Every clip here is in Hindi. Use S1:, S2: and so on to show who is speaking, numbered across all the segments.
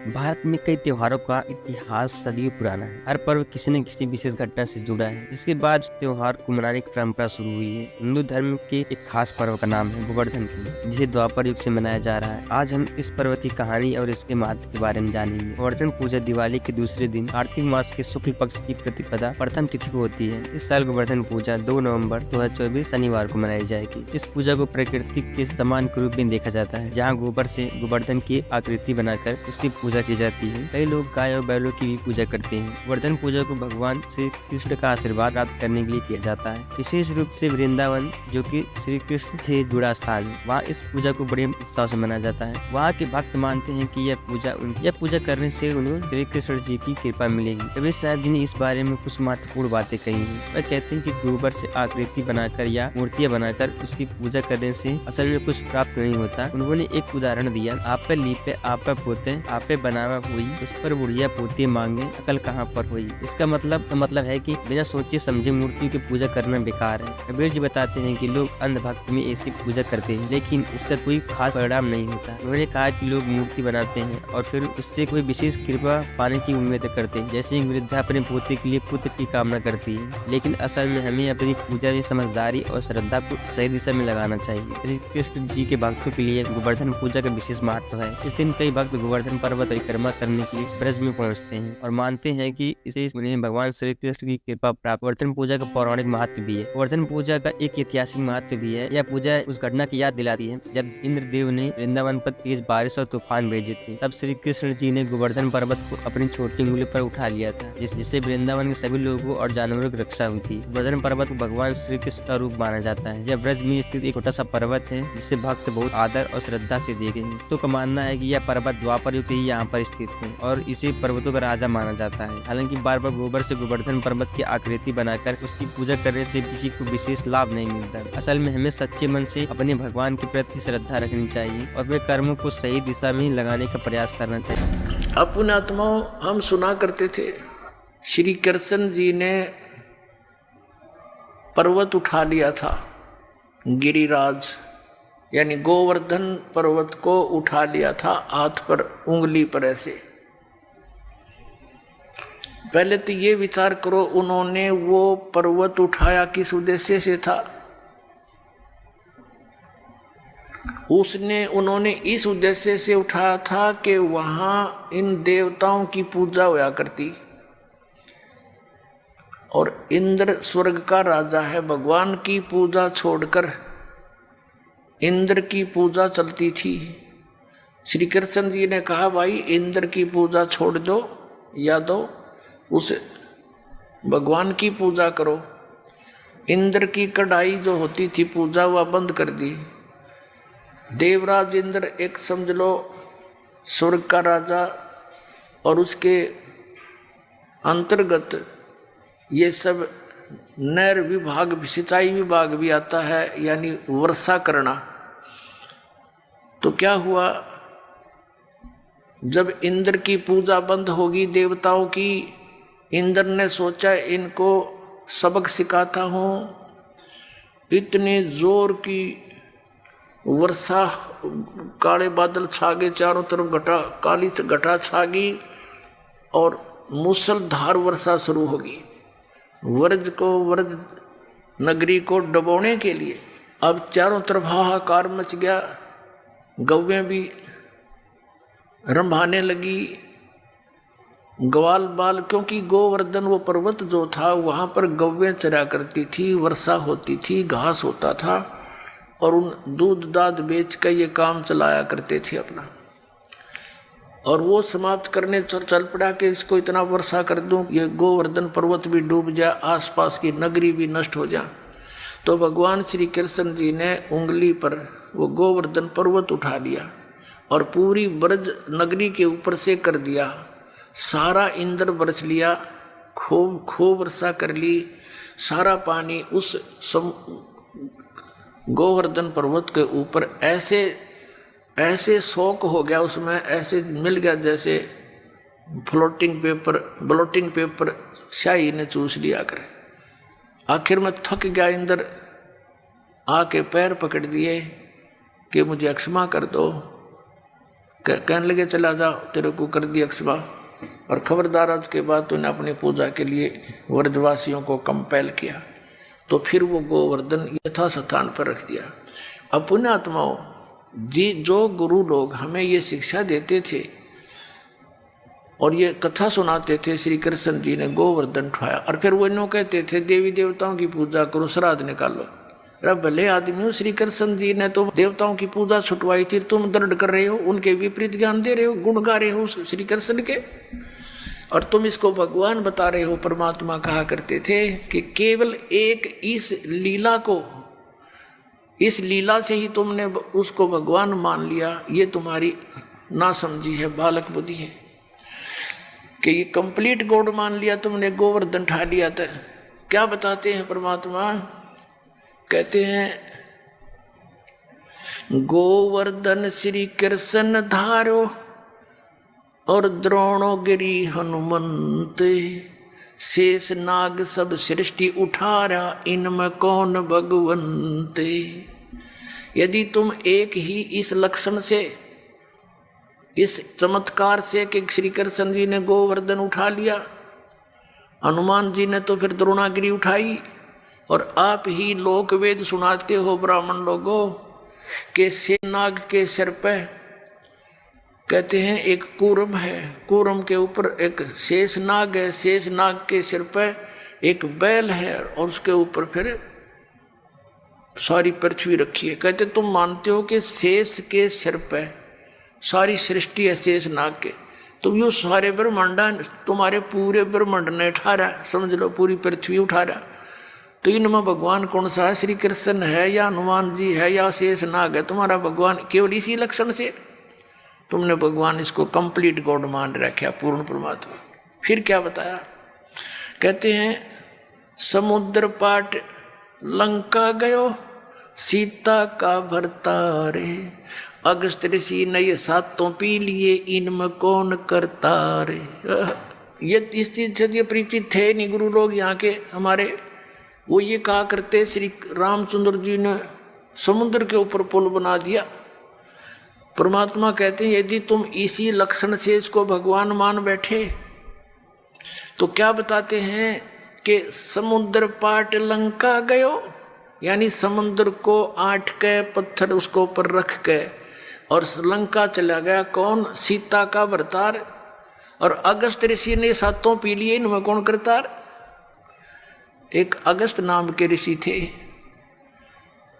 S1: भारत में कई त्योहारों का इतिहास सदियों पुराना है। हर पर्व किसी न किसी विशेष घटना से जुड़ा है, जिसके बाद उस त्योहार को मनाने की परंपरा शुरू हुई है। हिंदू धर्म के एक खास पर्व का नाम है गोवर्धन पूजा, जिसे द्वापर युग से मनाया जा रहा है। आज हम इस पर्व की कहानी और इसके महत्व के बारे में जानेंगे। गोवर्धन पूजा दिवाली के दूसरे दिन कार्तिक मास के शुक्ल पक्ष की प्रतिपदा प्रथम तिथि को होती है। इस साल गोवर्धन पूजा 2 नवंबर 2024 शनिवार को मनाई जाएगी। इस पूजा को प्रकृति के समान के रूप में देखा जाता है, जहाँ गोबर से गोवर्धन की आकृति बनाकर उसकी पूजा की जाती है। कई लोग गाय और बैलों की भी पूजा करते हैं। गोवर्धन पूजा को भगवान श्री कृष्ण का आशीर्वाद प्राप्त करने के लिए किया जाता है। विशेष रूप से वृंदावन, जो कि श्री कृष्ण से जुड़ा स्थान है, वहाँ इस पूजा को बड़े उत्साह से मनाया जाता है। वहाँ के भक्त मानते हैं कि यह पूजा करने से उन्हें श्री कृष्ण जी की कृपा मिलेगी। कबीर साहब जी ने इस बारे में कुछ महत्वपूर्ण बातें कही हैं। वह कहते हैं कि गोबर से आकृति बनाकर या मूर्तियां बनाकर उसकी पूजा करने से असल में कुछ प्राप्त नहीं होता। उन्होंने एक उदाहरण दिया, आप पे लीपे आप पे पोते आप पे बनावा हुई, इस पर बुढ़िया पोती मांगे, अकल कहाँ पर हुई। इसका मतलब है कि बिना सोचे समझे मूर्ति की पूजा करना बेकार है। कबीर जी बताते हैं कि लोग अंधभक्ति में ऐसी पूजा करते हैं, लेकिन इसका कोई खास परिणाम नहीं होता। उन्होंने कहा कि लोग मूर्ति बनाते हैं और फिर उससे कोई विशेष कृपा पाने की उम्मीद करते हैं, जैसे वृद्धा अपने पोते के लिए पुत्र की कामना करती है। लेकिन असल में हमें अपनी पूजा में समझदारी और श्रद्धा को सही दिशा में लगाना चाहिए। श्री कृष्ण जी के भक्तों के लिए गोवर्धन पूजा का विशेष महत्व है। इस दिन कई भक्त गोवर्धन पर्वत परिक्रमा करने के लिए ब्रज में पहुंचते हैं और मानते हैं कि इसे उन्हें भगवान श्री कृष्ण की कृपा प्राप्त। गोवर्धन पूजा का पौराणिक महत्व भी है। गोवर्धन पूजा का एक ऐतिहासिक महत्व भी है। यह पूजा उस घटना की याद दिलाती है जब इंद्रदेव ने वृंदावन पर तेज बारिश और तूफान भेजे थे। तब श्री कृष्ण जी ने गोवर्धन पर्वत को अपनी छोटी उंगली पर उठा लिया था, जिससे वृंदावन के सभी लोगों और जानवरों की रक्षा हुई थी। गोवर्धन पर्वत को भगवान श्री कृष्ण का रूप माना जाता है। यह ब्रज में स्थित एक छोटा सा पर्वत है, जिसे भक्त बहुत आदर और श्रद्धा से देखे हैं। तो का मानना है कि यह पर्वत द्वापर युग से ही यहाँ पर स्थित है और इसे पर्वतों का राजा माना जाता है। हालांकि बार बार गोबर से गोवर्धन पर्वत की आकृति बनाकर उसकी पूजा करने से किसी को विशेष लाभ नहीं मिलता। असल में हमें सच्चे मन से अपने भगवान के प्रति श्रद्धा रखनी चाहिए और वे कर्मों को सही दिशा में लगाने का प्रयास करना चाहिए।
S2: अपने आत्माओं हम सुना करते थे, श्री कृष्ण जी ने पर्वत उठा लिया था, गिरिराज यानी गोवर्धन पर्वत को उठा लिया था हाथ पर, उंगली पर ऐसे। पहले तो ये विचार करो, उन्होंने वो पर्वत उठाया किस उद्देश्य से था। उन्होंने इस उद्देश्य से उठाया था कि वहां इन देवताओं की पूजा होया करती और इंद्र स्वर्ग का राजा है। भगवान की पूजा छोड़कर इंद्र की पूजा चलती थी। श्री कृष्ण जी ने कहा, भाई इंद्र की पूजा छोड़ दो या दो, उस भगवान की पूजा करो। इंद्र की कढ़ाई जो होती थी पूजा, वह बंद कर दी। देवराज इंद्र एक समझ लो स्वर्ग का राजा, और उसके अंतर्गत ये सब नहर विभाग, सिंचाई विभाग भी आता है, यानी वर्षा करना। तो क्या हुआ, जब इंद्र की पूजा बंद होगी देवताओं की, इंद्र ने सोचा इनको सबक सिखाता हूँ। इतने जोर की वर्षा, काले बादल छा गए, चारों तरफ घटा, काली घटा छा गई और मूसलधार वर्षा शुरू होगी। व्रज नगरी को डुबोने के लिए अब चारों तरफ हाहाकार मच गया। गौवें भी रंभाने लगी, ग्वाल बाल, क्योंकि गोवर्धन वो पर्वत जो था वहाँ पर गौवें चरा करती थी, वर्षा होती थी, घास होता था और उन दूध दाद बेच कर ये काम चलाया करते थे अपना। और वो समाप्त करने चल पड़ा कि इसको इतना वर्षा कर दूं ये गोवर्धन पर्वत भी डूब जाए, आसपास की नगरी भी नष्ट हो जाए। तो भगवान श्री कृष्ण जी ने उंगली पर वो गोवर्धन पर्वत उठा लिया और पूरी ब्रज नगरी के ऊपर से कर दिया। सारा इंद्र बरस लिया, खूब वर्षा कर ली। सारा पानी उस गोवर्धन पर्वत के ऊपर ऐसे शौक हो गया, उसमें ऐसे मिल गया जैसे ब्लोटिंग पेपर शाही ने चूस लिया करे। आखिर में थक गया इंद्र, आके पैर पकड़ दिए कि मुझे क्षमा कर दो, कहने लगे चला जा, तेरे को कर दिया अक्सबा, और खबरदार आज के बाद तूने अपनी पूजा के लिए व्रजवासियों को कंपेल किया। तो फिर वो गोवर्धन यथा स्थान पर रख दिया। अब पुण्यात्माओं जी, जो गुरु लोग हमें ये शिक्षा देते थे और ये कथा सुनाते थे, श्री कृष्ण जी ने गोवर्धन उठाया, और फिर वो इन्हों कहते थे देवी देवताओं की पूजा करो, श्राद्ध निकालो। अरे भले आदमी हो, श्री कृष्ण जी ने तो देवताओं की पूजा छुटवाई थी, तुम दर्द कर रहे हो, उनके विपरीत ज्ञान दे रहे हो, गुण गा रहे हो श्री कृष्ण के, और तुम इसको भगवान बता रहे हो। परमात्मा कहा करते थे कि केवल एक इस लीला को, इस लीला से ही तुमने उसको भगवान मान लिया, ये तुम्हारी ना समझी है, बालक बुद्धि है कि ये कंप्लीट गॉड मान लिया तुमने, गोवर्धन उठा लिया। था क्या बताते हैं परमात्मा, कहते हैं गोवर्धन श्री कृष्ण धारो और द्रोणोगिरी हनुमंत, शेष नाग सब सृष्टि उठारा, इनमें कौन भगवंत। यदि तुम एक ही इस लक्षण से, इस चमत्कार से कि श्री कृष्ण जी ने गोवर्धन उठा लिया, हनुमान जी ने तो फिर द्रोणागिरी उठाई, और आप ही लोक वेद सुनाते हो ब्राह्मण लोगों के शेषनाग के सिर पे, कहते हैं एक कूर्म है, कूर्म के ऊपर एक शेषनाग है, शेषनाग के सिर पे एक बैल है, और उसके ऊपर फिर सारी पृथ्वी रखी है। कहते तुम मानते हो कि शेष के सिर पे सारी सृष्टि है शेषनाग के, तुम यो सारे ब्रह्मांडा, तुम्हारे पूरे ब्रह्मांड ने उठा रहा, समझ लो पूरी पृथ्वी उठा रहा। तो इनमें भगवान कौन सा है, श्री कृष्ण है या हनुमान जी है या शेषनाग है? तुम्हारा भगवान केवल इसी लक्षण से तुमने भगवान इसको कंप्लीट गॉड मान रखा, पूर्ण परमात्मा। फिर क्या बताया, कहते हैं समुद्र पाट लंका गयो, सीता का भरतारे, अगस्त ऋषि ने ये सातों पी लिए, इनमें कौन करता रे। ये इस चीज से ये परिचित थे नहीं गुरु लोग यहाँ के हमारे। वो ये कहा करते श्री रामचंद्र जी ने समुद्र के ऊपर पुल बना दिया। परमात्मा कहते हैं यदि तुम इसी लक्षण से इसको भगवान मान बैठे तो क्या बताते हैं कि समुद्र पाट लंका गयो, यानी समुद्र को आट के पत्थर उसको ऊपर रख के और लंका चला गया कौन, सीता का भरतार। और अगस्त ऋषि ने सातों पी लिए, इनमें कौन करतार। एक अगस्त नाम के ऋषि थे,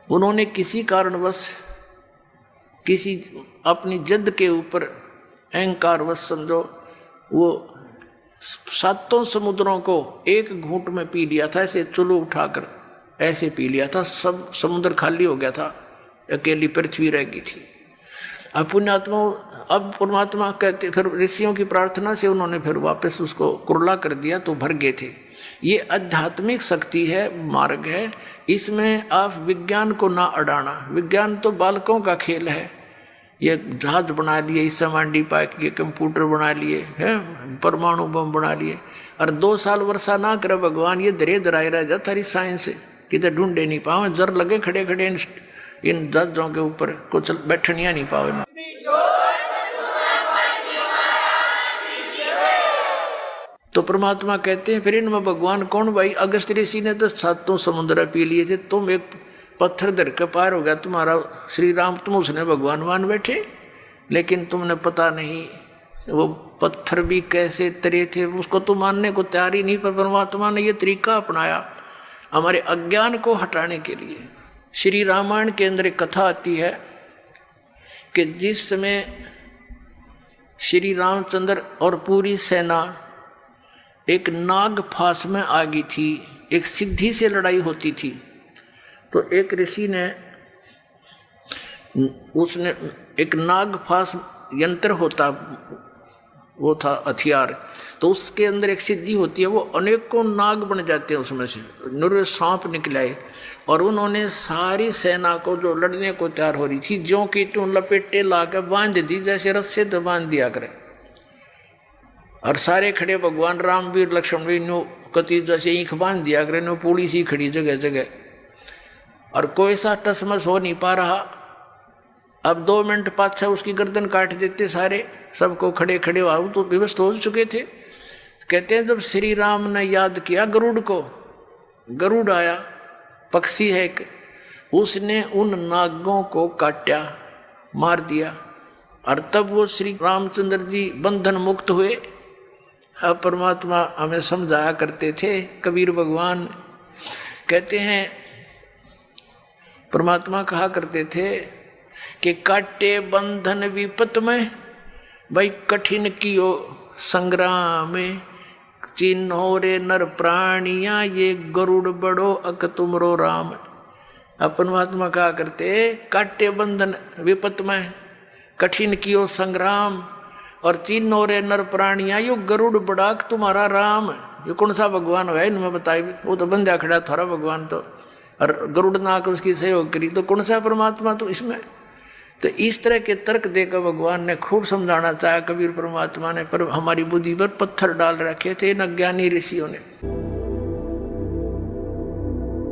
S2: उन्होंने किसी कारणवश किसी अपनी जिद के ऊपर अहंकारवश समझो वो सातों समुद्रों को एक घूंट में पी लिया था, ऐसे चुल्लू उठाकर ऐसे पी लिया था। सब समुद्र खाली हो गया था, अकेली पृथ्वी रह गई थी। अब पुण्यात्मा, अब परमात्मा कहते फिर ऋषियों की प्रार्थना से उन्होंने फिर वापस उसको कुरला कर दिया तो भर गए थे। ये आध्यात्मिक शक्ति है, मार्ग है, इसमें आप विज्ञान को ना अड़ाना। विज्ञान तो बालकों का खेल है। ये जहाज बना लिए, इससे मांडी पाए, ये कंप्यूटर बना लिए हैं, परमाणु बम बना लिए, और 2 साल वर्षा ना करे भगवान, ये धरे धराए रह जाता रही साइंस किधर ढूंढे नहीं पाओ। जर लगे खड़े खड़े इन जहाजों के ऊपर कुछ बैठनिया नहीं पाओ। तो परमात्मा कहते हैं फिर इनमें भगवान कौन भाई। अगस्त ऋषि ने तो सातों समुद्र पी लिए थे, तुम एक पत्थर धर के पार हो गया तुम्हारा श्री राम, तुम उसने भगवान मान बैठे, लेकिन तुमने पता नहीं वो पत्थर भी कैसे तरे थे, उसको तो मानने को तैयार ही नहीं। पर परमात्मा ने ये तरीका अपनाया हमारे अज्ञान को हटाने के लिए। श्री रामायण के अंदर एक कथा आती है कि जिस समय श्री रामचंद्र और पूरी सेना एक नाग फांस में आ गई थी, एक सिद्धि से लड़ाई होती थी, तो एक ऋषि ने उसने एक नाग फांस यंत्र होता, वो था हथियार, तो उसके अंदर एक सिद्धि होती है, वो अनेकों नाग बन जाते हैं, उसमें से निरे सांप निकलाए, और उन्होंने सारी सेना को जो लड़ने को तैयार हो रही थी ज्यों की त्यों लपेटे ला के बांध दी, जैसे रस्से तो बांध दिया करे। और सारे खड़े भगवान राम वीर लक्ष्मण भी नो कति जैसे ईख बांध दिया करे, नो पूरी सी खड़ी जगह जगह, और कोई सा टसमस हो नहीं पा रहा। अब 2 मिनट पाछा उसकी गर्दन काट देते सारे, सबको खड़े खड़े आओ तो विवश हो चुके थे। कहते हैं जब श्री राम ने याद किया गरुड़ को, गरुड़ आया, पक्षी है एक, उसने उन नागों को काटा, मार दिया, और तब वो श्री रामचंद्र जी बंधन मुक्त हुए। अब परमात्मा हमें समझाया करते थे, कबीर भगवान कहते हैं, परमात्मा कहा करते थे कि काटे बंधन विपत में, भाई कठिन कियो संग्राम में, चिन्हो रे नर प्राणिया ये गरुड़ बड़ो अक तुमरो राम। अब परमात्मा कहा करते काटे बंधन विपत में, कठिन कियो संग्राम, और चिन्हो रे नर प्राणिया यो गरुड़ बड़ा अक तुम्हारा राम। ये कौन सा भगवान है इनमें बताए? वो तो बंदा खड़ा थोड़ा भगवान तो, और गरुड़ नाक उसकी सहयोग करी, तो कौन सा परमात्मा तो इसमें। तो इस तरह के तर्क देकर भगवान ने खूब समझाना चाहा कबीर परमात्मा ने, पर हमारी बुद्धि पर पत्थर डाल रखे थे न ज्ञानी ऋषियों ने।